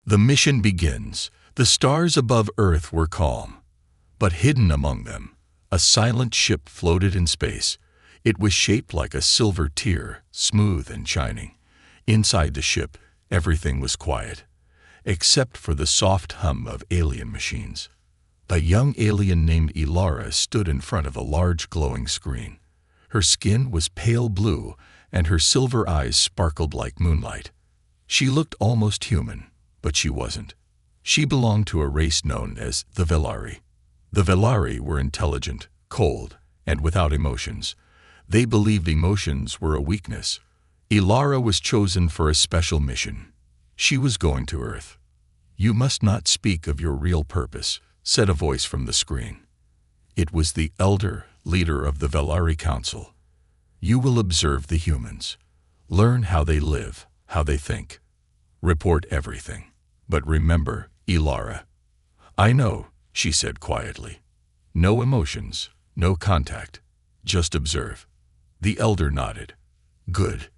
The mission begins. The stars above Earth were calm, but hidden among them, a silent ship floated in space. It was shaped like a silver tear, smooth and shining. Inside the ship, everything was quiet, except for the soft hum of alien machines. A young alien named Elara stood in front of a large glowing screen. Her skin was pale blue, and her silver eyes sparkled like moonlight. She looked almost human, but she wasn't. She belonged to a race known as the Velari. The Velari were intelligent, cold, and without emotions. They believed emotions were a weakness. Elara was chosen for a special mission. She was going to Earth. "You must not speak of your real purpose," said a voice from the screen. It was the elder leader of the Velari Council. "You will observe the humans. Learn how they live, how they think. Report everything. But remember, Elara." "I know," she said quietly. "No emotions, no contact. Just observe." The elder nodded. "Good.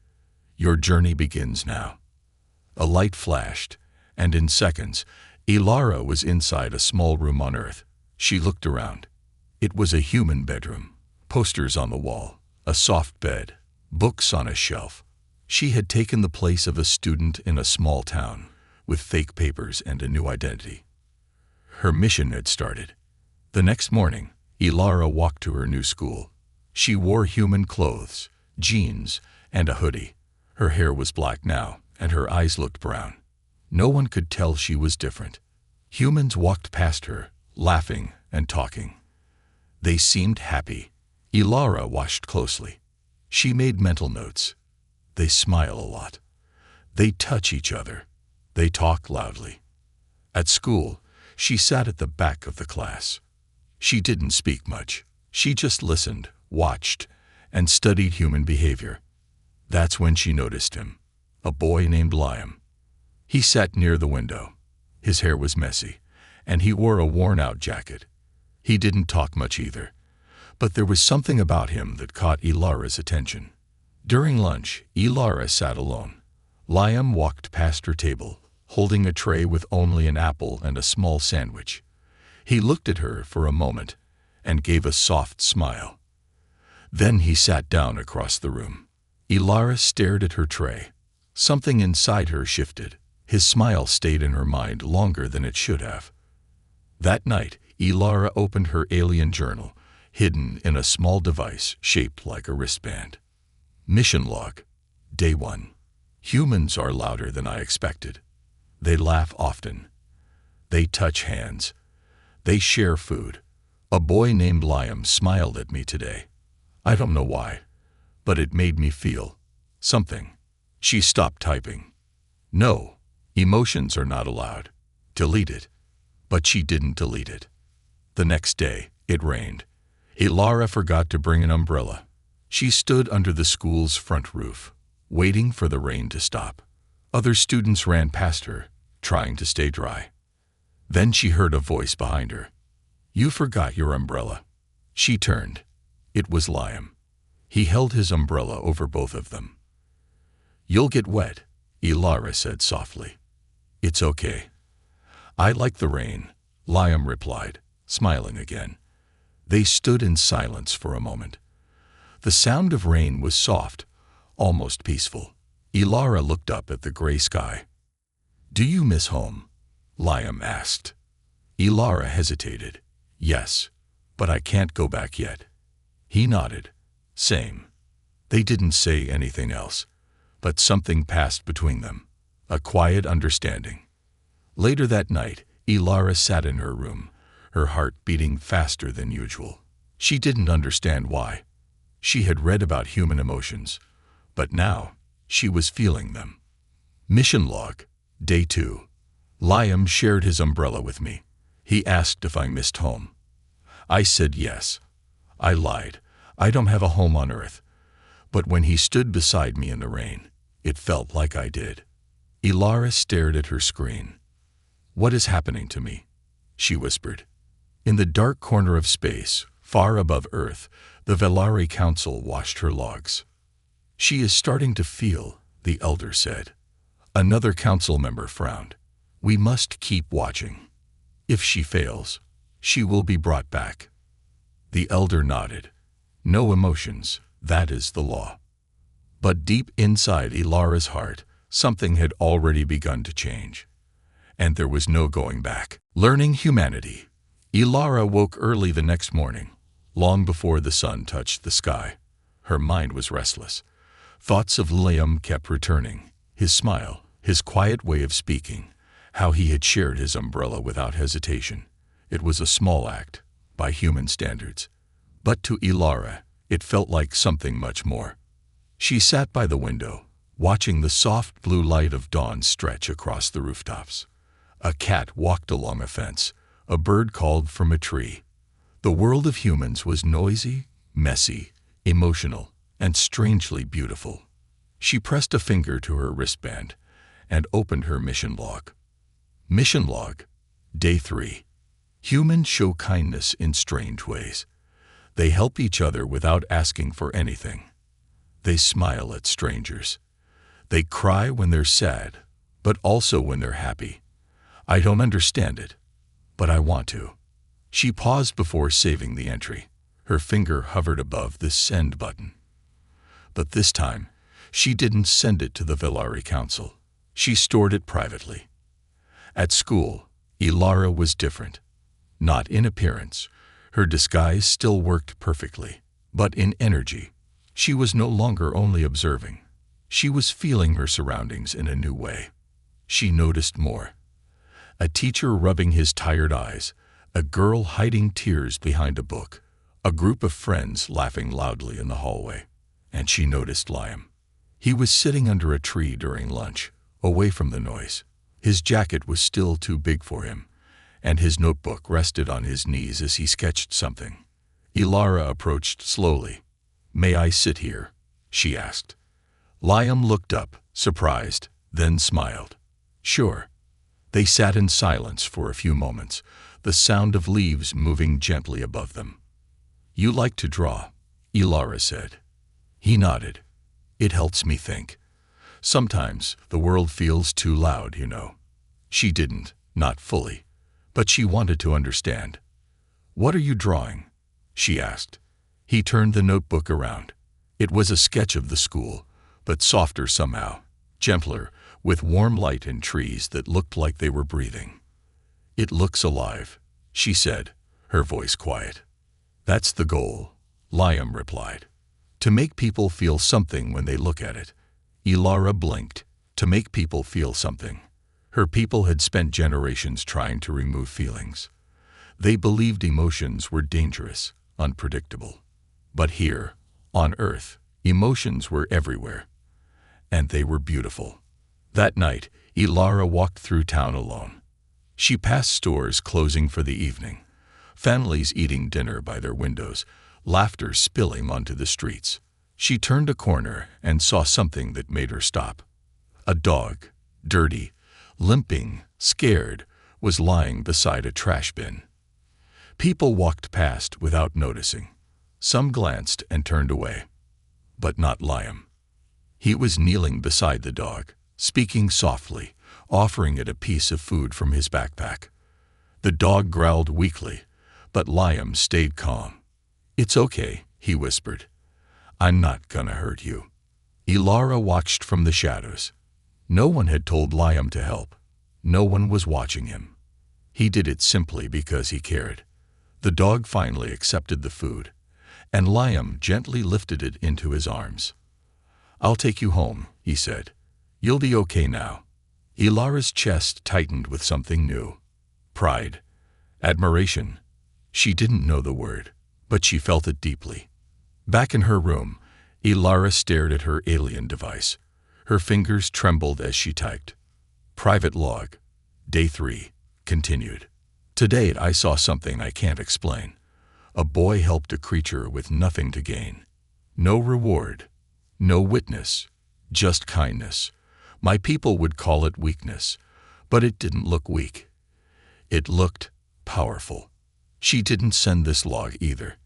Your journey begins now." A light flashed, and in seconds, Elara was inside a small room on Earth. She looked around. It was a human bedroom. Posters on the wall, a soft bed, books on a shelf. She had taken the place of a student in a small town, with fake papers and a new identity. Her mission had started. The next morning, Elara walked to her new school. She wore human clothes, jeans, and a hoodie. Her hair was black now, and her eyes looked brown. No one could tell she was different. Humans walked past her, laughing and talking. They seemed happy. Elara watched closely. She made mental notes. They smile a lot. They touch each other. They talk loudly. At school, she sat at the back of the class. She didn't speak much. She just listened, watched, and studied human behavior. That's when she noticed him, a boy named Liam. He sat near the window. His hair was messy, and he wore a worn-out jacket. He didn't talk much either, but there was something about him that caught Elara's attention. During lunch, Elara sat alone. Liam walked past her table, holding a tray with only an apple and a small sandwich. He looked at her for a moment and gave a soft smile. Then he sat down across the room. Elara stared at her tray. Something inside her shifted. His smile stayed in her mind longer than it should have. That night, Elara opened her alien journal, hidden in a small device shaped like a wristband. Mission log. Day 1. Humans are louder than I expected. They laugh often. They touch hands. They share food. A boy named Liam smiled at me today. I don't know why, but it made me feel something. She stopped typing. No, emotions are not allowed. Delete it. But she didn't delete it. The next day, it rained. Elara forgot to bring an umbrella. She stood under the school's front roof, waiting for the rain to stop. Other students ran past her, trying to stay dry. Then she heard a voice behind her. "You forgot your umbrella." She turned. It was Liam. He held his umbrella over both of them. "You'll get wet," Elara said softly. "It's okay." "I like the rain," Liam replied, smiling again. They stood in silence for a moment. The sound of rain was soft, almost peaceful. Elara looked up at the gray sky. "Do you miss home?" Liam asked. Elara hesitated. "Yes, but I can't go back yet." He nodded. "Same." They didn't say anything else, but something passed between them, a quiet understanding. Later that night, Elara sat in her room, her heart beating faster than usual. She didn't understand why. She had read about human emotions, but now she was feeling them. Mission log. Day 2. Liam shared his umbrella with me. He asked if I missed home. I said yes. I lied. I don't have a home on Earth. But when he stood beside me in the rain, it felt like I did. Elara stared at her screen. "What is happening to me?" she whispered. In the dark corner of space, far above Earth, the Velari Council watched her logs. "She is starting to feel," the elder said. Another council member frowned. We must keep watching. If she fails, she will be brought back. The elder nodded. No emotions, that is the law. But deep inside Ilara's heart, something had already begun to change. And there was no going back. Learning humanity. Ilara woke early the next morning, long before the sun touched the sky. Her mind was restless. Thoughts of Liam kept returning. His smile, his quiet way of speaking, how he had shared his umbrella without hesitation. It was a small act, by human standards. But to Ilara, it felt like something much more. She sat by the window, watching the soft blue light of dawn stretch across the rooftops. A cat walked along a fence. A bird called from a tree. The world of humans was noisy, messy, emotional, and strangely beautiful. She pressed a finger to her wristband and opened her mission log. Mission log, Day 3. Humans show kindness in strange ways. They help each other without asking for anything. They smile at strangers. They cry when they're sad, but also when they're happy. I don't understand it, but I want to. She paused before saving the entry. Her finger hovered above the send button. But this time, she didn't send it to the Villari Council. She stored it privately. At school, Ilara was different. Not in appearance. Her disguise still worked perfectly. But in energy, she was no longer only observing. She was feeling her surroundings in a new way. She noticed more. A teacher rubbing his tired eyes, a girl hiding tears behind a book, a group of friends laughing loudly in the hallway. And she noticed Liam. He was sitting under a tree during lunch, away from the noise. His jacket was still too big for him, and his notebook rested on his knees as he sketched something. Ilara approached slowly. "May I sit here?" she asked. Liam looked up, surprised, then smiled. "Sure." They sat in silence for a few moments, the sound of leaves moving gently above them. "You like to draw," Ilara said. He nodded. "It helps me think. Sometimes the world feels too loud, you know." She didn't, not fully, but she wanted to understand. "What are you drawing?" she asked. He turned the notebook around. It was a sketch of the school, but softer somehow, gentler, with warm light and trees that looked like they were breathing. "It looks alive," she said, her voice quiet. "That's the goal," Liam replied. "To make people feel something when they look at it." Ilara blinked. To make people feel something. Her people had spent generations trying to remove feelings. They believed emotions were dangerous, unpredictable. But here, on Earth, emotions were everywhere. And they were beautiful. That night, Ilara walked through town alone. She passed stores closing for the evening, families eating dinner by their windows, laughter spilling onto the streets. She turned a corner and saw something that made her stop. A dog, dirty, limping, scared, was lying beside a trash bin. People walked past without noticing. Some glanced and turned away. But not Liam. He was kneeling beside the dog, speaking softly, offering it a piece of food from his backpack. The dog growled weakly, but Liam stayed calm. "It's okay," he whispered. "I'm not gonna hurt you." Ilara watched from the shadows. No one had told Liam to help. No one was watching him. He did it simply because he cared. The dog finally accepted the food, and Liam gently lifted it into his arms. "I'll take you home," he said. "You'll be okay now." Ilara's chest tightened with something new. Pride. Admiration. She didn't know the word, but she felt it deeply. Back in her room, Ilara stared at her alien device. Her fingers trembled as she typed. Private log. Day 3. Continued. "Today I saw something I can't explain. A boy helped a creature with nothing to gain. No reward. No witness. Just kindness. My people would call it weakness, but it didn't look weak. It looked powerful." She didn't send this log either.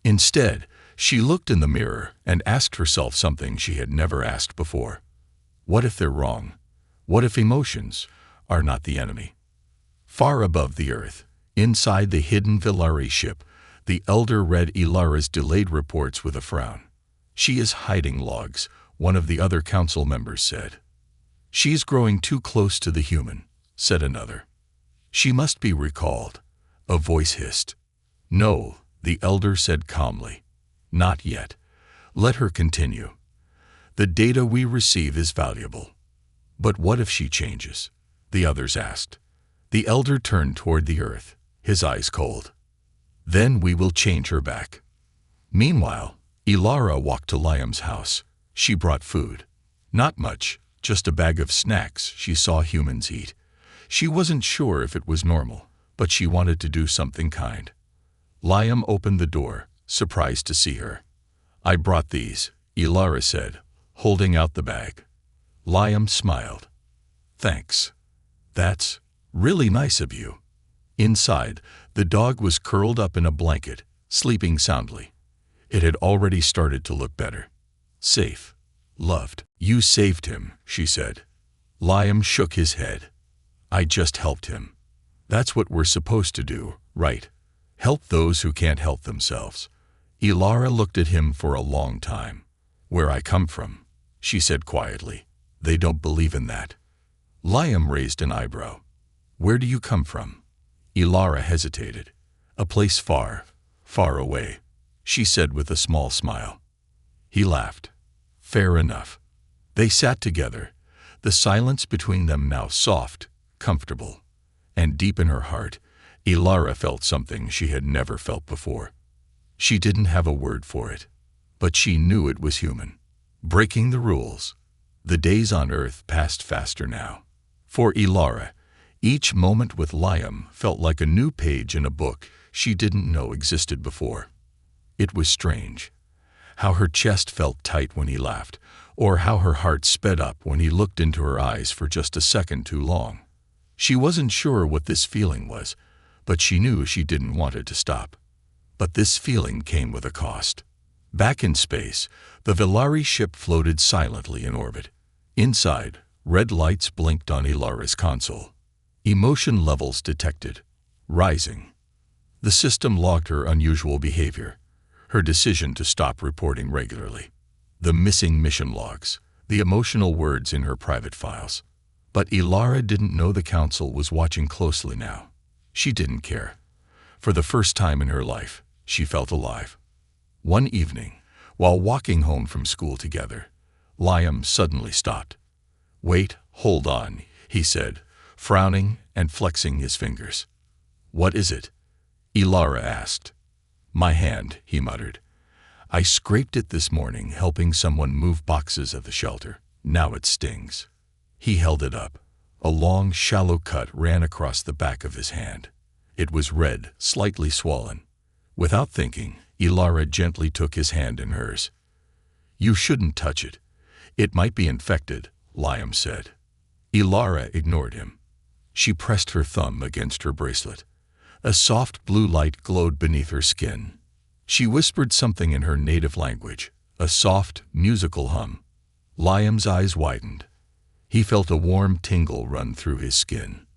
Instead, she looked in the mirror and asked herself something she had never asked before. What if they're wrong? What if emotions are not the enemy. Far above the Earth, inside the hidden Villari ship, the elder read Ilara's delayed reports with a frown. "She is hiding logs," one of the other council members said. "She's growing too close to the human," said another. "She must be recalled," a voice hissed. "No," the elder said calmly. "Not yet. Let her continue. The data we receive is valuable." "But what if she changes?" the others asked. The elder turned toward the Earth, his eyes cold. "Then we will change her back." Meanwhile, Ilara walked to Liam's house. She brought food. Not much, just a bag of snacks she saw humans eat. She wasn't sure if it was normal, but she wanted to do something kind. Liam opened the door, surprised to see her. "I brought these," Ilara said, holding out the bag. Liam smiled. "Thanks. That's really nice of you." Inside, the dog was curled up in a blanket, sleeping soundly. It had already started to look better. Safe. Loved. "You saved him," she said. Liam shook his head. "I just helped him. That's what we're supposed to do, right? Help those who can't help themselves." Ilara looked at him for a long time. "Where I come from," she said quietly, "they don't believe in that." Liam raised an eyebrow. "Where do you come from?" Ilara hesitated. "A place far, far away," she said with a small smile. He laughed. "Fair enough." They sat together, the silence between them now soft, comfortable. And deep in her heart, Ilara felt something she had never felt before. She didn't have a word for it, but she knew it was human. Breaking the rules. The days on Earth passed faster now. For Ilara, each moment with Liam felt like a new page in a book she didn't know existed before. It was strange. How her chest felt tight when he laughed, or how her heart sped up when he looked into her eyes for just a second too long. She wasn't sure what this feeling was, but she knew she didn't want it to stop. But this feeling came with a cost. Back in space, the Villari ship floated silently in orbit. Inside, red lights blinked on Ilara's console. Emotion levels detected. Rising. The system logged her unusual behavior, her decision to stop reporting regularly, the missing mission logs, the emotional words in her private files. But Ilara didn't know the council was watching closely now. She didn't care. For the first time in her life, she felt alive. One evening, while walking home from school together, Liam suddenly stopped. "Wait, hold on," he said, frowning and flexing his fingers. "What is it?" Ilara asked. "My hand," he muttered. "I scraped it this morning helping someone move boxes at the shelter. Now it stings." He held it up. A long, shallow cut ran across the back of his hand. It was red, slightly swollen. Without thinking, Ilara gently took his hand in hers. "You shouldn't touch it. It might be infected," Liam said. Ilara ignored him. She pressed her thumb against her bracelet. A soft blue light glowed beneath her skin. She whispered something in her native language, a soft, musical hum. Liam's eyes widened. He felt a warm tingle run through his skin.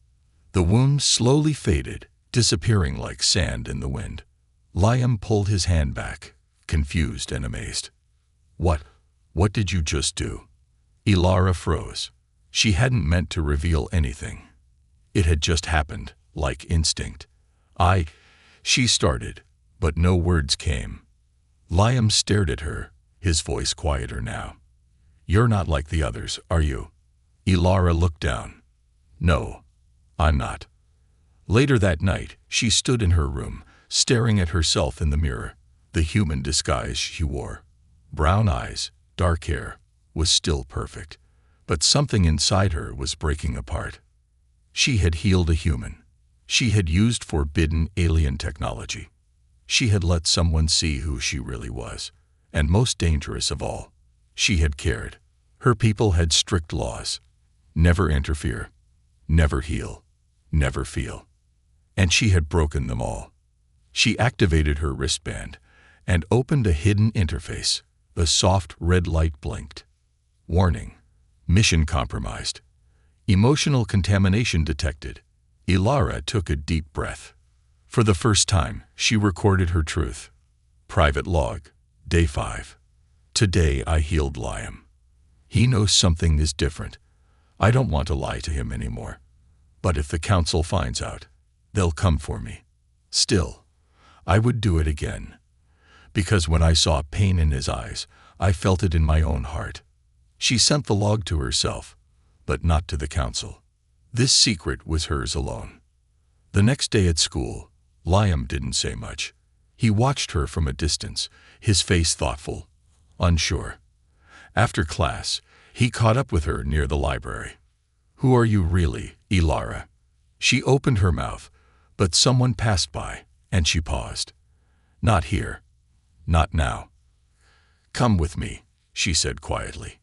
The wound slowly faded, disappearing like sand in the wind. Liam pulled his hand back, confused and amazed. What did you just do?" Ilara froze. She hadn't meant to reveal anything. It had just happened, like instinct. She started, but no words came. Liam stared at her, his voice quieter now. "You're not like the others, are you?" Ilara looked down. "No, I'm not." Later that night, she stood in her room, staring at herself in the mirror. The human disguise she wore, brown eyes, dark hair, was still perfect. But something inside her was breaking apart. She had healed a human. She had used forbidden alien technology. She had let someone see who she really was. And most dangerous of all, she had cared. Her people had strict laws. Never interfere. Never heal. Never feel. And she had broken them all. She activated her wristband and opened a hidden interface. The soft red light blinked. "Warning. Mission compromised. Emotional contamination detected. Ilara took a deep breath. For the first time, she recorded her truth. Private log, day 5. Today I healed Liam. He knows something is different. I don't want to lie to him anymore. But if the council finds out, they'll come for me. Still, I would do it again. Because when I saw pain in his eyes, I felt it in my own heart. She sent the log to herself, but not to the council. This secret was hers alone. The next day at school, Liam didn't say much. He watched her from a distance, his face thoughtful, unsure. After class, he caught up with her near the library. "Who are you really, Ilara?" She opened her mouth, but someone passed by, and she paused. "Not here. Not now." "Come with me," she said quietly.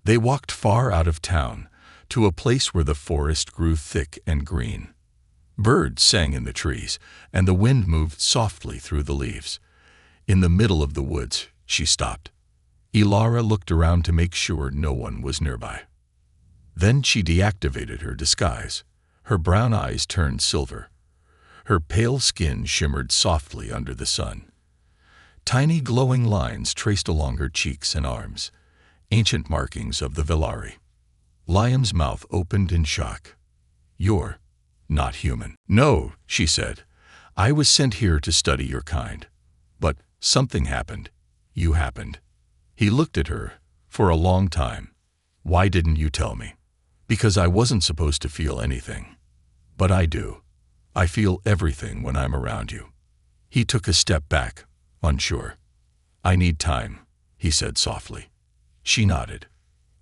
They walked far out of town, to a place where the forest grew thick and green. Birds sang in the trees, and the wind moved softly through the leaves. In the middle of the woods, she stopped. Ilara looked around to make sure no one was nearby. Then she deactivated her disguise. Her brown eyes turned silver. Her pale skin shimmered softly under the sun. Tiny glowing lines traced along her cheeks and arms, ancient markings of the Velari. Liam's mouth opened in shock. "You're not human." "No," she said. "I was sent here to study your kind. But something happened. You happened." He looked at her for a long time. "Why didn't you tell me?" "Because I wasn't supposed to feel anything. But I do. I feel everything when I'm around you." He took a step back, unsure. "I need time," he said softly. She nodded.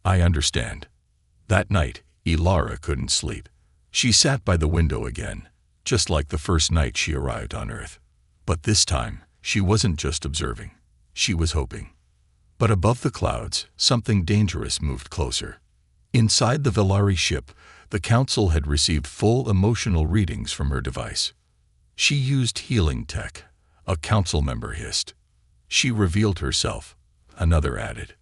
"I understand." That night, Ilara couldn't sleep. She sat by the window again, just like the first night she arrived on Earth. But this time, she wasn't just observing. She was hoping. But above the clouds, something dangerous moved closer. Inside the Velari ship, the Council had received full emotional readings from her device. She used healing tech, a Council member hissed. She revealed herself, another added.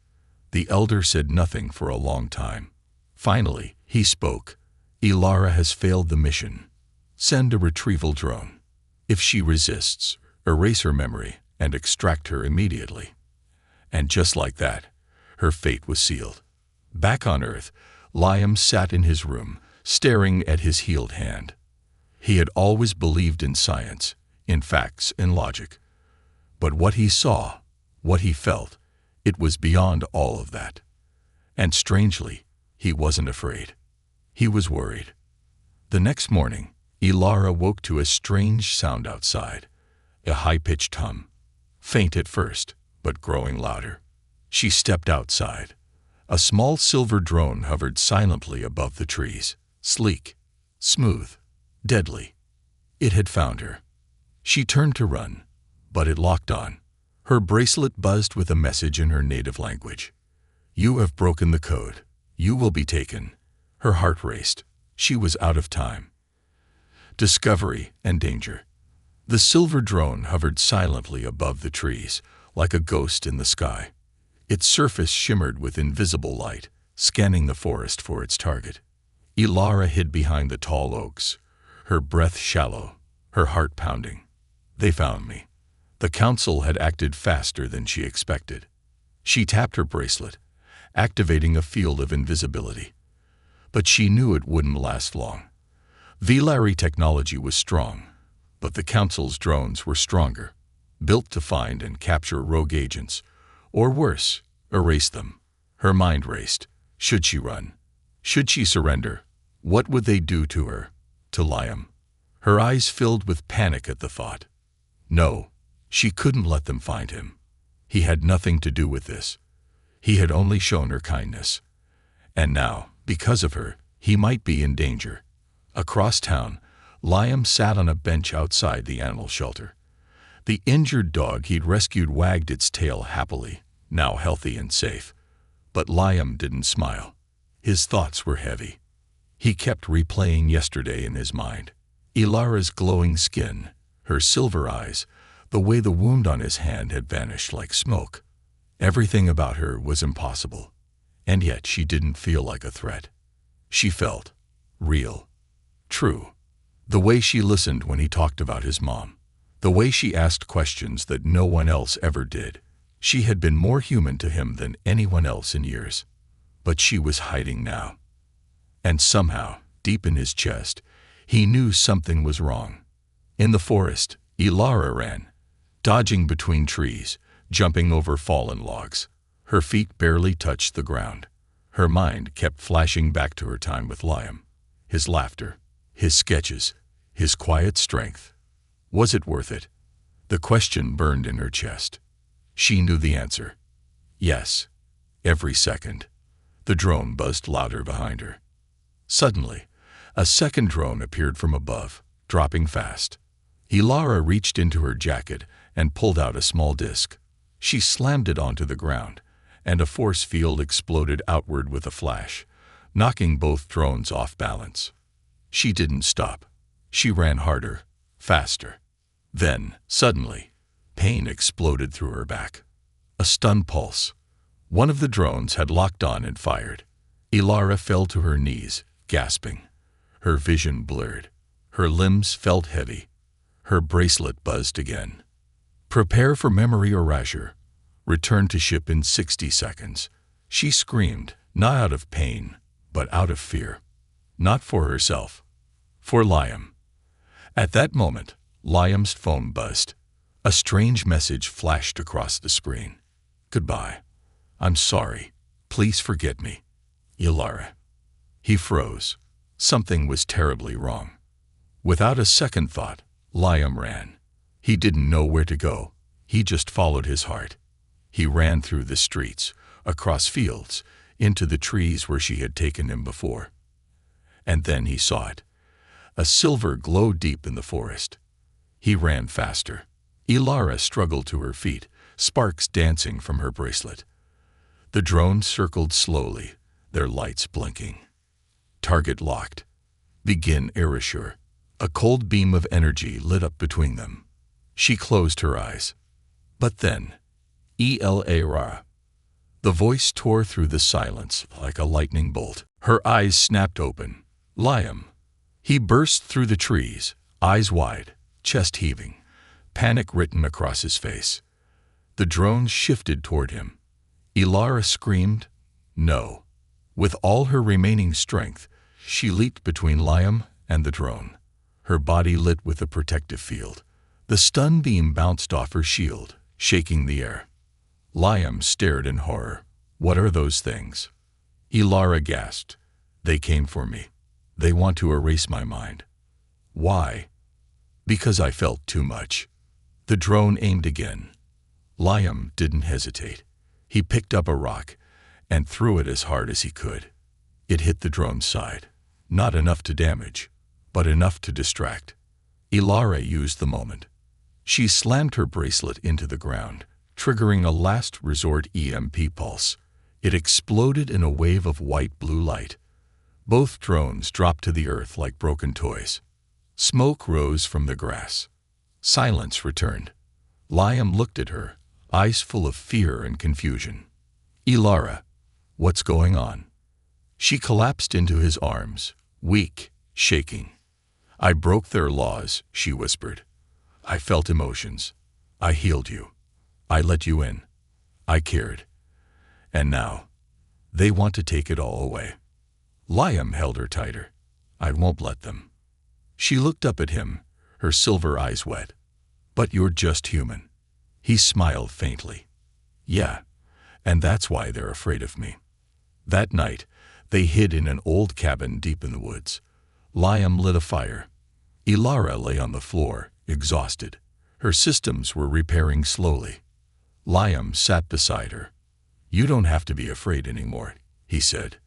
The Elder said nothing for a long time. Finally, he spoke. "Ilara has failed the mission. Send a retrieval drone. If she resists, erase her memory and extract her immediately." And just like that, her fate was sealed. Back on Earth, Liam sat in his room, staring at his healed hand. He had always believed in science, in facts and logic. But what he saw, what he felt, it was beyond all of that. And strangely, he wasn't afraid. He was worried. The next morning, Ilara woke to a strange sound outside, a high-pitched hum, faint at first, but growing louder. She stepped outside. A small silver drone hovered silently above the trees, sleek, smooth, deadly. It had found her. She turned to run, but it locked on. Her bracelet buzzed with a message in her native language. "You have broken the code. You will be taken." Her heart raced. She was out of time. Discovery and danger. The silver drone hovered silently above the trees, like a ghost in the sky. Its surface shimmered with invisible light, scanning the forest for its target. Ilara hid behind the tall oaks, her breath shallow, her heart pounding. They found me. The Council had acted faster than she expected. She tapped her bracelet, activating a field of invisibility. But she knew it wouldn't last long. Velari technology was strong, but the Council's drones were stronger, built to find and capture rogue agents, or worse, erase them. Her mind raced. Should she run? Should she surrender? What would they do to her? To Liam? Her eyes filled with panic at the thought. No, she couldn't let them find him. He had nothing to do with this. He had only shown her kindness. And now, because of her, he might be in danger. Across town, Liam sat on a bench outside the animal shelter. The injured dog he'd rescued wagged its tail happily, now healthy and safe. But Liam didn't smile. His thoughts were heavy. He kept replaying yesterday in his mind. Ilara's glowing skin, her silver eyes, the way the wound on his hand had vanished like smoke. Everything about her was impossible. And yet she didn't feel like a threat. She felt real, true. The way she listened when he talked about his mom. The way she asked questions that no one else ever did. She had been more human to him than anyone else in years. But she was hiding now. And somehow, deep in his chest, he knew something was wrong. In the forest, Ilara ran, dodging between trees, jumping over fallen logs. Her feet barely touched the ground. Her mind kept flashing back to her time with Liam. His laughter, his sketches, his quiet strength. Was it worth it? The question burned in her chest. She knew the answer. Yes. Every second. The drone buzzed louder behind her. Suddenly, a second drone appeared from above, dropping fast. Ilara reached into her jacket and pulled out a small disc. She slammed it onto the ground, and a force field exploded outward with a flash, knocking both drones off balance. She didn't stop. She ran harder, faster. Then, suddenly, pain exploded through her back. A stun pulse. One of the drones had locked on and fired. Ilara fell to her knees, gasping. Her vision blurred. Her limbs felt heavy. Her bracelet buzzed again. Prepare for memory erasure. Return to ship in 60 seconds. She screamed, not out of pain, but out of fear. Not for herself. For Liam. At that moment, Liam's phone buzzed. A strange message flashed across the screen. Goodbye. I'm sorry. Please forget me. Ilara. He froze. Something was terribly wrong. Without a second thought, Liam ran. He didn't know where to go. He just followed his heart. He ran through the streets, across fields, into the trees where she had taken him before. And then he saw it. A silver glow deep in the forest. He ran faster. Ilara struggled to her feet, sparks dancing from her bracelet. The drones circled slowly, their lights blinking. Target locked. Begin erasure. A cold beam of energy lit up between them. She closed her eyes. But then, ELA. The voice tore through the silence like a lightning bolt. Her eyes snapped open. Liam. He burst through the trees, eyes wide, chest heaving, panic written across his face. The drones shifted toward him. Ilara screamed, no. With all her remaining strength, she leaped between Liam and the drone. Her body lit with a protective field. The stun beam bounced off her shield, shaking the air. Liam stared in horror. What are those things? Ilara gasped. They came for me. They want to erase my mind. Why? Because I felt too much. The drone aimed again. Liam didn't hesitate. He picked up a rock and threw it as hard as he could. It hit the drone's side. Not enough to damage, but enough to distract. Ilara used the moment. She slammed her bracelet into the ground, triggering a last resort EMP pulse. It exploded in a wave of white blue light. Both drones dropped to the earth like broken toys. Smoke rose from the grass. Silence returned. Liam looked at her, eyes full of fear and confusion. Ilara, what's going on? She collapsed into his arms, weak, shaking. I broke their laws, she whispered. I felt emotions. I healed you. I let you in. I cared. And now, they want to take it all away. Liam held her tighter. I won't let them. She looked up at him, her silver eyes wet. But you're just human. He smiled faintly. Yeah, and that's why they're afraid of me. That night, they hid in an old cabin deep in the woods. Liam lit a fire. Ilara lay on the floor, exhausted. Her systems were repairing slowly. Liam sat beside her. You don't have to be afraid anymore, he said.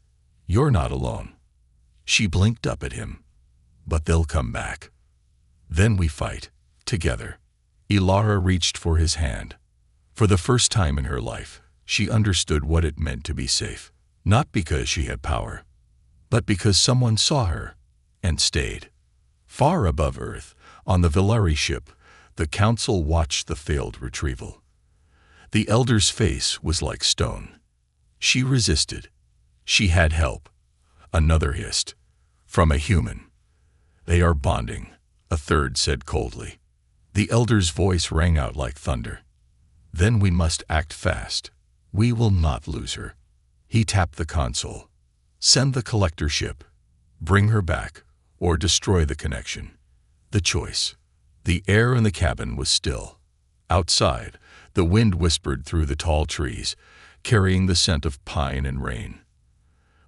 You're not alone. She blinked up at him. But they'll come back. Then we fight, together. Ilara reached for his hand. For the first time in her life, she understood what it meant to be safe. Not because she had power, but because someone saw her and stayed. Far above Earth, on the Villari ship, the council watched the failed retrieval. The elder's face was like stone. She resisted. She had help. Another hissed. From a human. They are bonding, a third said coldly. The elder's voice rang out like thunder. Then we must act fast. We will not lose her. He tapped the console. Send the collector ship. Bring her back, or destroy the connection. The choice. The air in the cabin was still. Outside, the wind whispered through the tall trees, carrying the scent of pine and rain.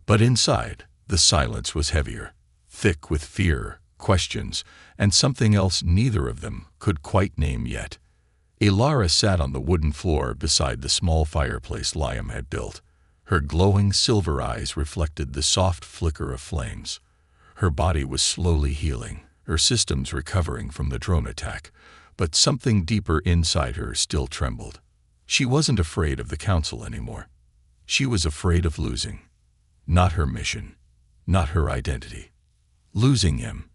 But inside, the silence was heavier, thick with fear, questions, and something else neither of them could quite name yet. Ilara sat on the wooden floor beside the small fireplace Liam had built. Her glowing silver eyes reflected the soft flicker of flames. Her body was slowly healing, her systems recovering from the drone attack, but something deeper inside her still trembled. She wasn't afraid of the council anymore. She was afraid of losing. Not her mission, not her identity. Losing him.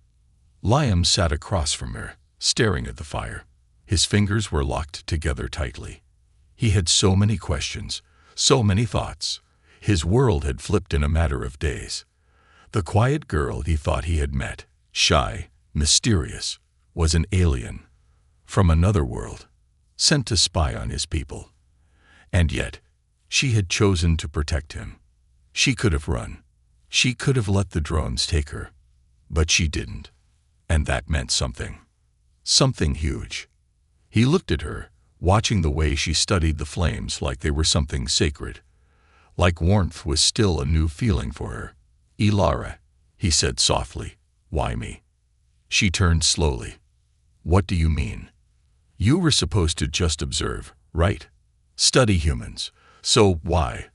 Liam sat across from her, staring at the fire. His fingers were locked together tightly. He had so many questions, so many thoughts. His world had flipped in a matter of days. The quiet girl he thought he had met, shy, mysterious, was an alien. From another world, sent to spy on his people. And yet, she had chosen to protect him. She could have run. She could have let the drones take her. But she didn't. And that meant something. Something huge. He looked at her, watching the way she studied the flames like they were something sacred. Like warmth was still a new feeling for her. Ilara, he said softly, why me? She turned slowly. What do you mean? You were supposed to just observe, right? Study humans. So why?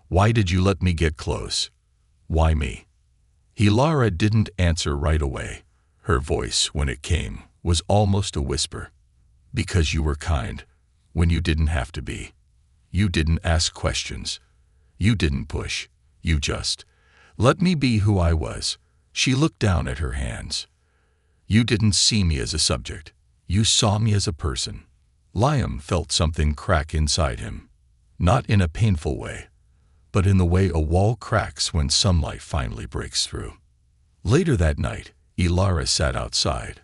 Why did you let me get close? Why me? Ilara didn't answer right away. Her voice, when it came, was almost a whisper. Because you were kind, when you didn't have to be. You didn't ask questions. You didn't push. You just let me be who I was. She looked down at her hands. You didn't see me as a subject. You saw me as a person. Liam felt something crack inside him. Not in a painful way, but in the way a wall cracks when sunlight finally breaks through. Later that night, Ilara sat outside,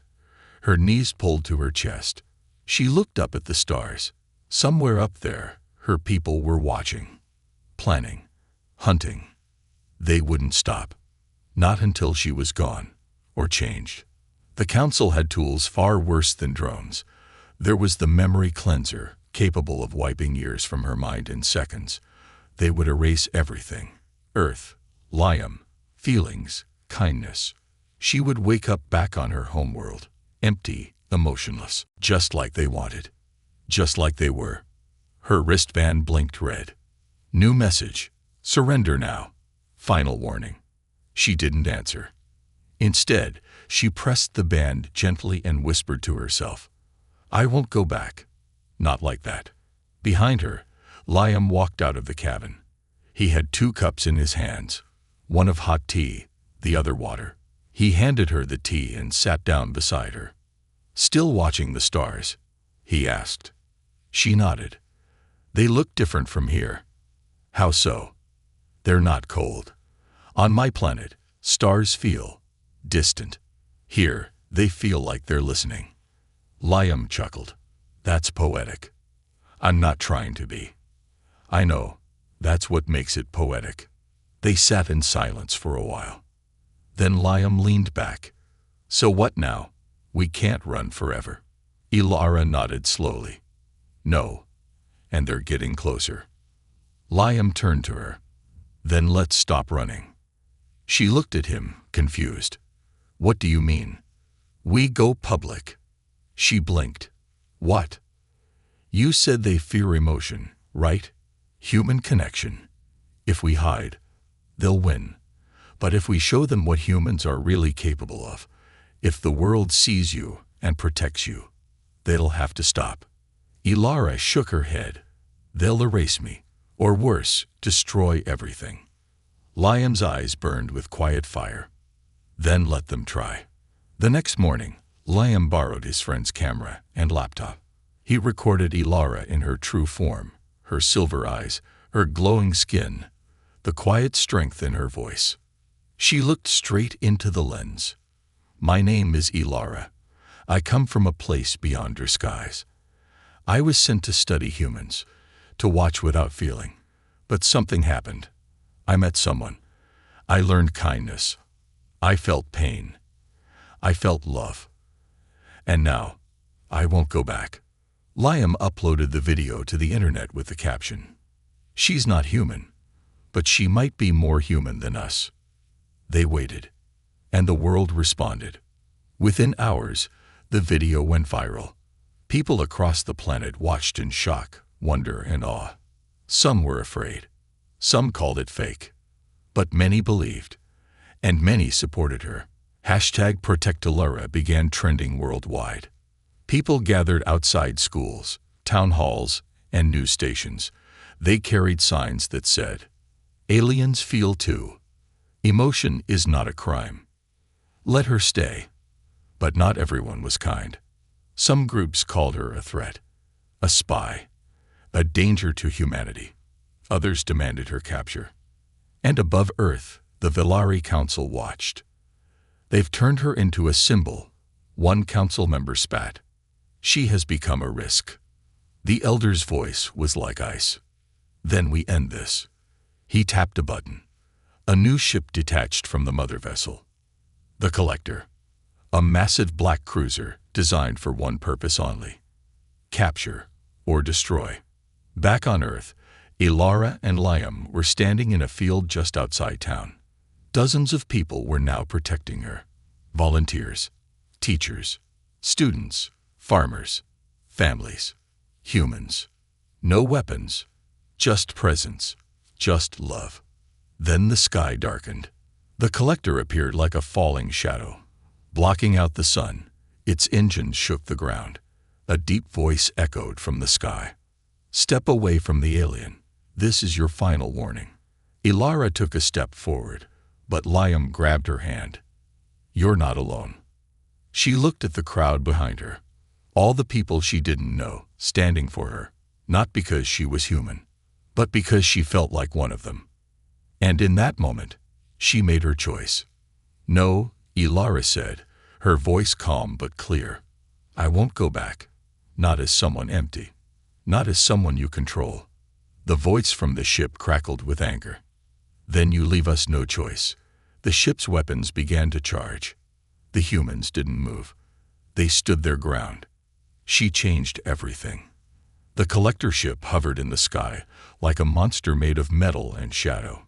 her knees pulled to her chest. She looked up at the stars. Somewhere up there, her people were watching, planning, hunting. They wouldn't stop. Not until she was gone, or changed. The council had tools far worse than drones. There was the memory cleanser, capable of wiping years from her mind in seconds. They would erase everything. Earth, Liam, feelings, kindness. She would wake up back on her homeworld, empty, emotionless, just like they wanted. Just like they were. Her wristband blinked red. New message. Surrender now. Final warning. She didn't answer. Instead, she pressed the band gently and whispered to herself, I won't go back. Not like that. Behind her, Liam walked out of the cabin. He had 2 cups in his hands, one of hot tea, the other water. He handed her the tea and sat down beside her. Still watching the stars? He asked. She nodded. They look different from here. How so? They're not cold. On my planet, stars feel distant. Here, they feel like they're listening. Liam chuckled. That's poetic. I'm not trying to be. I know. That's what makes it poetic. They sat in silence for a while. Then Liam leaned back. So what now? We can't run forever. Ilara nodded slowly. No. And they're getting closer. Liam turned to her. Then let's stop running. She looked at him, confused. What do you mean? We go public. She blinked. What? You said they fear emotion, right? Human connection. If we hide, they'll win. But if we show them what humans are really capable of, if the world sees you and protects you, they'll have to stop. Ilara shook her head. They'll erase me, or worse, destroy everything. Liam's eyes burned with quiet fire. Then let them try. The next morning, Liam borrowed his friend's camera and laptop. He recorded Ilara in her true form, her silver eyes, her glowing skin, the quiet strength in her voice. She looked straight into the lens. My name is Ilara. I come from a place beyond your skies. I was sent to study humans, to watch without feeling. But something happened. I met someone. I learned kindness. I felt pain. I felt love. And now, I won't go back. Liam uploaded the video to the internet with the caption, "She's not human, but she might be more human than us." They waited, and the world responded. Within hours, the video went viral. People across the planet watched in shock, wonder, and awe. Some were afraid. Some called it fake. But many believed, and many supported her. #ProtectIlara began trending worldwide. People gathered outside schools, town halls, and news stations. They carried signs that said, "Aliens feel too. Emotion is not a crime. Let her stay." But not everyone was kind. Some groups called her a threat, a spy, a danger to humanity. Others demanded her capture. And above Earth, the Velari Council watched. "They've turned her into a symbol," one council member spat. "She has become a risk." The elder's voice was like ice. "Then we end this." He tapped a button. A new ship detached from the mother vessel. The Collector. A massive black cruiser designed for one purpose only: capture or destroy. Back on Earth, Ilara and Liam were standing in a field just outside town. Dozens of people were now protecting her. Volunteers, teachers, students, farmers, families, humans. No weapons, just presence, just love. Then the sky darkened. The Collector appeared like a falling shadow, blocking out the sun. Its engines shook the ground. A deep voice echoed from the sky. "Step away from the alien. This is your final warning." Ilara took a step forward, but Liam grabbed her hand. "You're not alone." She looked at the crowd behind her. All the people she didn't know, standing for her, not because she was human, but because she felt like one of them. And in that moment, she made her choice. "No," Ilara said, her voice calm but clear. "I won't go back. Not as someone empty. Not as someone you control." The voice from the ship crackled with anger. "Then you leave us no choice." The ship's weapons began to charge. The humans didn't move. They stood their ground. She changed everything. The Collector ship hovered in the sky like a monster made of metal and shadow.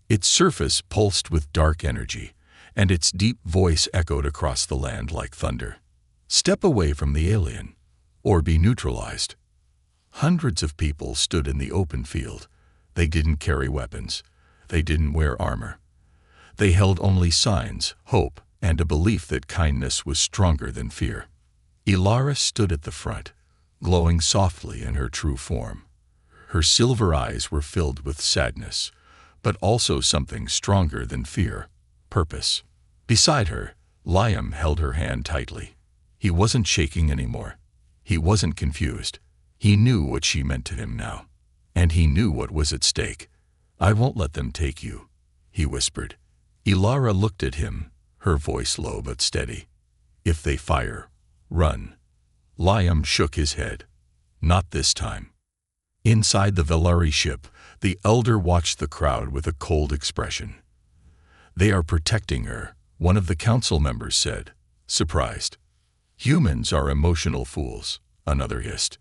Its surface pulsed with dark energy, and its deep voice echoed across the land like thunder. "Step away from the alien, or be neutralized." Hundreds of people stood in the open field. They didn't carry weapons. They didn't wear armor. They held only signs, hope, and a belief that kindness was stronger than fear. Ilara stood at the front, glowing softly in her true form. Her silver eyes were filled with sadness, but also something stronger than fear: purpose. Beside her, Liam held her hand tightly. He wasn't shaking anymore. He wasn't confused. He knew what she meant to him now, and he knew what was at stake. "I won't let them take you," he whispered. Ilara looked at him, her voice low but steady. "If they fire, run." Liam shook his head. "Not this time." Inside the Velari ship, the elder watched the crowd with a cold expression. "They are protecting her," one of the council members said, surprised. "Humans are emotional fools," another hissed.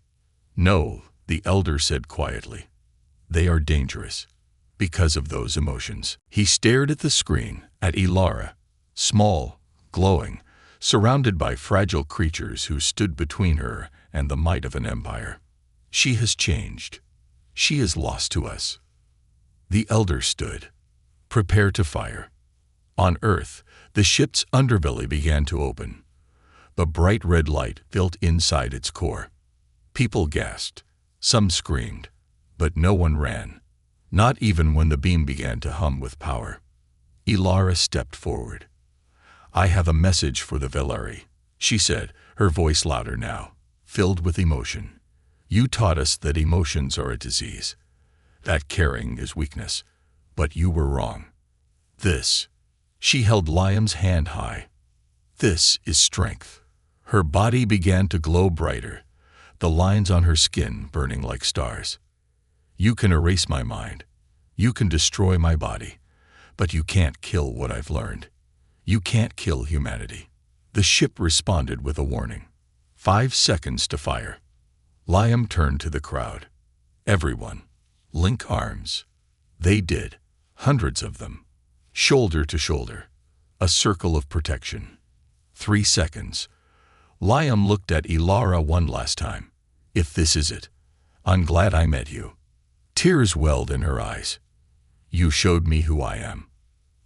"No," the elder said quietly. "They are dangerous because of those emotions." He stared at the screen, at Ilara, small, glowing, surrounded by fragile creatures who stood between her and the might of an empire. "She has changed. She is lost to us." The elder stood, prepared to fire. On Earth, the ship's underbelly began to open. The bright red light filled inside its core. People gasped. Some screamed, but no one ran, not even when the beam began to hum with power. Ilara stepped forward. "I have a message for the Velari," she said, her voice louder now, filled with emotion. "You taught us that emotions are a disease, that caring is weakness, but you were wrong. This," She held Liam's hand high. "This is strength." Her body began to glow brighter, the lines on her skin burning like stars. "You can erase my mind. You can destroy my body. But you can't kill what I've learned. You can't kill humanity." The ship responded with a warning. 5 seconds to fire. Liam turned to the crowd. "Everyone, link arms." They did, hundreds of them, shoulder to shoulder, a circle of protection. 3 seconds. Liam looked at Ilara one last time. "If this is it, I'm glad I met you." Tears welled in her eyes. "You showed me who I am."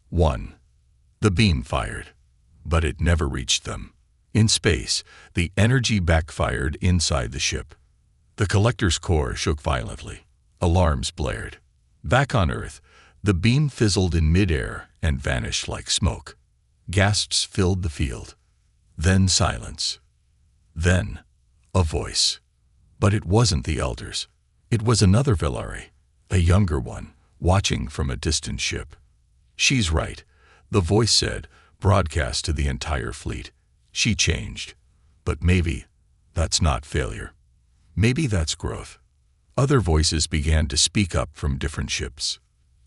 1. The beam fired, but it never reached them. In space, the energy backfired inside the ship. The collector's core shook violently. Alarms blared. Back on Earth, the beam fizzled in midair and vanished like smoke. Gasps filled the field. Then silence. Then a voice. But it wasn't the elders. It was another Velari, a younger one, watching from a distant ship. "She's right," the voice said, broadcast to the entire fleet. "She changed. But maybe that's not failure. Maybe that's growth." Other voices began to speak up from different ships.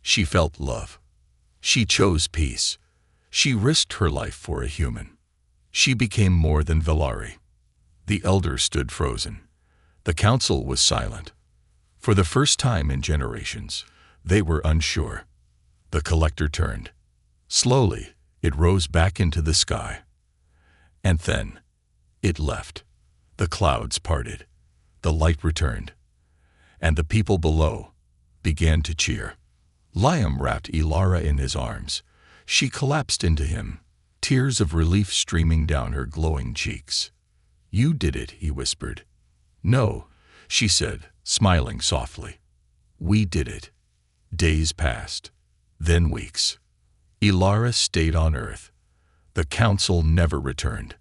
She felt love. She chose peace. She risked her life for a human. She became more than Velari. The elders stood frozen. The council was silent. For the first time in generations, they were unsure. The collector turned. Slowly, it rose back into the sky. And then, it left. The clouds parted. The light returned. And the people below began to cheer. Liam wrapped Ilara in his arms. She collapsed into him, tears of relief streaming down her glowing cheeks. "You did it," he whispered. "No," she said, smiling softly. "We did it." Days passed, then weeks. Ilara stayed on Earth. The council never returned.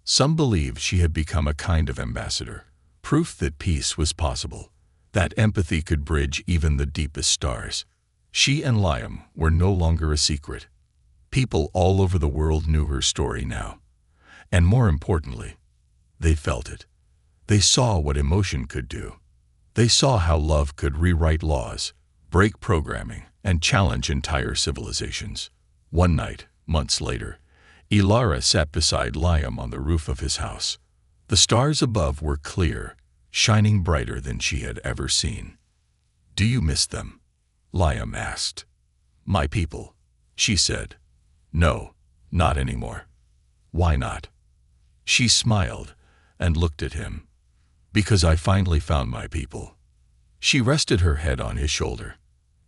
Some believed she had become a kind of ambassador, proof that peace was possible, that empathy could bridge even the deepest stars. She and Liam were no longer a secret. People all over the world knew her story now. And more importantly, they felt it. They saw what emotion could do. They saw how love could rewrite laws, break programming, and challenge entire civilizations. One night, months later, Ilara sat beside Liam on the roof of his house. The stars above were clear, shining brighter than she had ever seen. "Do you miss them?" Liam asked. "My people," she said. "No, not anymore." "Why not?" She smiled and looked at him. "Because I finally found my people." She rested her head on his shoulder,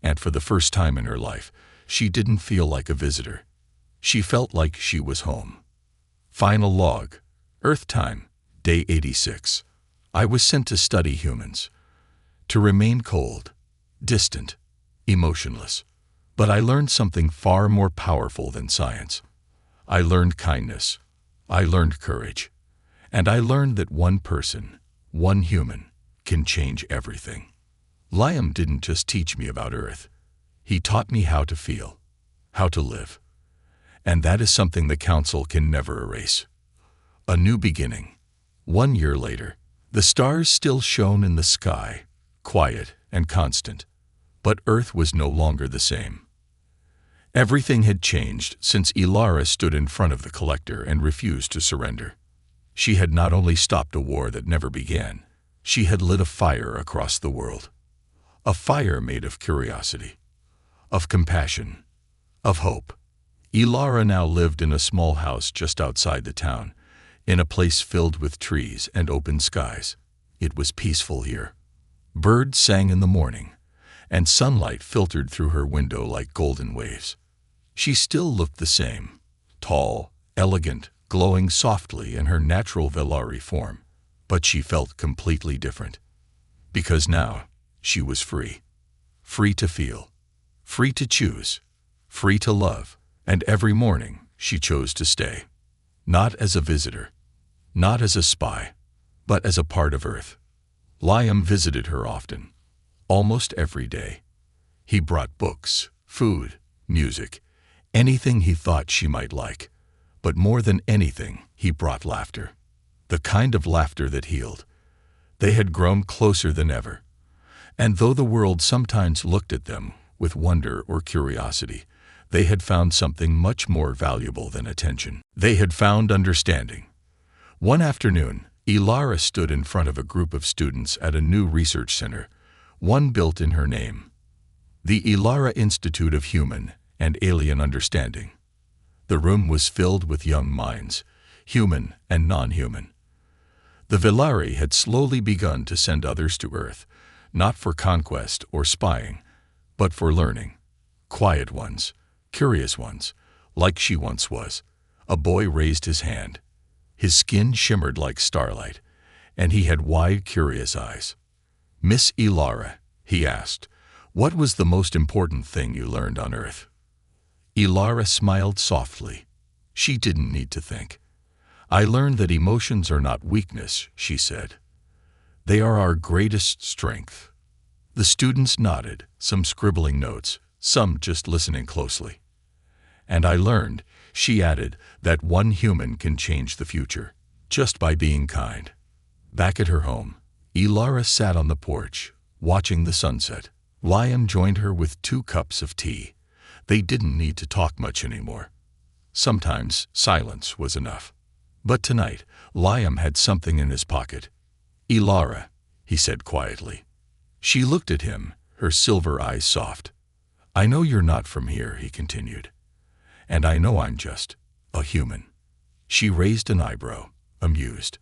and for the first time in her life, she didn't feel like a visitor. She felt like she was home. Final log. Earth time, day 86. I was sent to study humans, to remain cold, distant, emotionless. But I learned something far more powerful than science. I learned kindness. I learned courage. And I learned that one person, one human, can change everything. Liam didn't just teach me about Earth. He taught me how to feel, how to live. And that is something the Council can never erase. A new beginning. 1 year later, the stars still shone in the sky, quiet and constant. But Earth was no longer the same. Everything had changed since Ilara stood in front of the Collector and refused to surrender. She had not only stopped a war that never began, she had lit a fire across the world. A fire made of curiosity, of compassion, of hope. Ilara now lived in a small house just outside the town, in a place filled with trees and open skies. It was peaceful here. Birds sang in the morning, and sunlight filtered through her window like golden waves. She still looked the same, tall, elegant, glowing softly in her natural Velari form, but she felt completely different. Because now, she was free. Free to feel, free to choose, free to love, and every morning she chose to stay. Not as a visitor, not as a spy, but as a part of Earth. Liam visited her often, almost every day. He brought books, food, music, anything he thought she might like. But more than anything, he brought laughter. The kind of laughter that healed. They had grown closer than ever. And though the world sometimes looked at them with wonder or curiosity, they had found something much more valuable than attention. They had found understanding. One afternoon, Ilara stood in front of a group of students at a new research center, one built in her name, the Ilara Institute of Human and Alien Understanding. The room was filled with young minds, human and non-human. The Velari had slowly begun to send others to Earth, not for conquest or spying, but for learning. Quiet ones, curious ones, like she once was. A boy raised his hand. His skin shimmered like starlight, and he had wide, curious eyes. "Miss Ilara," he asked, "what was the most important thing you learned on Earth?" Ilara smiled softly. She didn't need to think. "I learned that emotions are not weakness," she said. "They are our greatest strength." The students nodded, some scribbling notes, some just listening closely. "And I learned," she added, "that one human can change the future, just by being kind." Back at her home, Ilara sat on the porch, watching the sunset. Liam joined her with 2 cups of tea. They didn't need to talk much anymore. Sometimes silence was enough. But tonight, Liam had something in his pocket. "Ilara," he said quietly. She looked at him, her silver eyes soft. "I know you're not from here," he continued. "And I know I'm just a human." She raised an eyebrow, amused.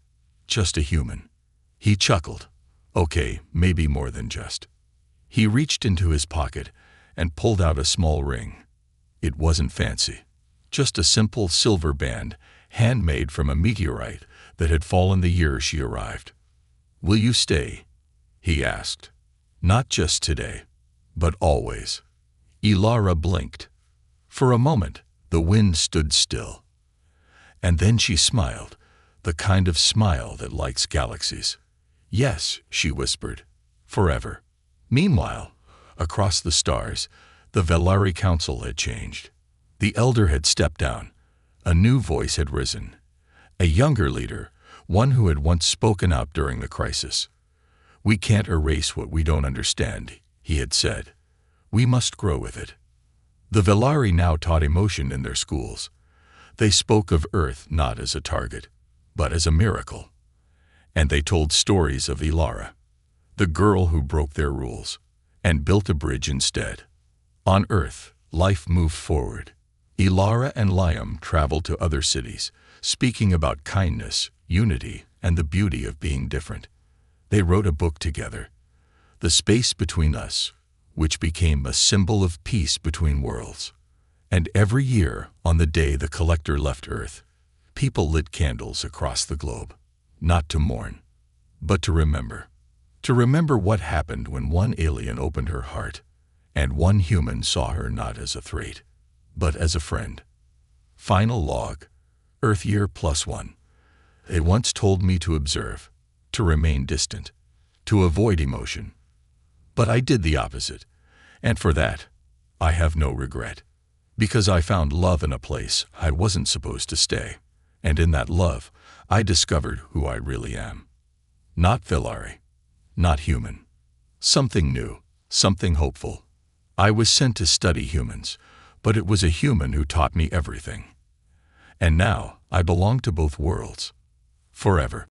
"Just a human." He chuckled. "Okay, maybe more than just." He reached into his pocket and pulled out a small ring. It wasn't fancy, just a simple silver band, handmade from a meteorite that had fallen the year she arrived. "Will you stay?" he asked. "Not just today, but always." Ilara blinked. For a moment, the wind stood still. And then she smiled, the kind of smile that lights galaxies. "Yes," she whispered, "forever." Meanwhile, across the stars, the Velari Council had changed. The elder had stepped down. A new voice had risen. A younger leader, one who had once spoken out during the crisis. "We can't erase what we don't understand," he had said. "We must grow with it." The Velari now taught emotion in their schools. They spoke of Earth not as a target, but as a miracle. And they told stories of Ilara, the girl who broke their rules, and built a bridge instead. On Earth, life moved forward. Ilara and Liam traveled to other cities, speaking about kindness, unity, and the beauty of being different. They wrote a book together, The Space Between Us, which became a symbol of peace between worlds. And every year, on the day the collector left Earth, people lit candles across the globe, not to mourn, but to remember. To remember what happened when one alien opened her heart, and one human saw her not as a threat, but as a friend. Final log, Earth year +1. They once told me to observe, to remain distant, to avoid emotion. But I did the opposite, and for that, I have no regret. Because I found love in a place I wasn't supposed to stay, and in that love, I discovered who I really am. Not Velari, not human. Something new, something hopeful. I was sent to study humans, but it was a human who taught me everything. And now, I belong to both worlds. Forever.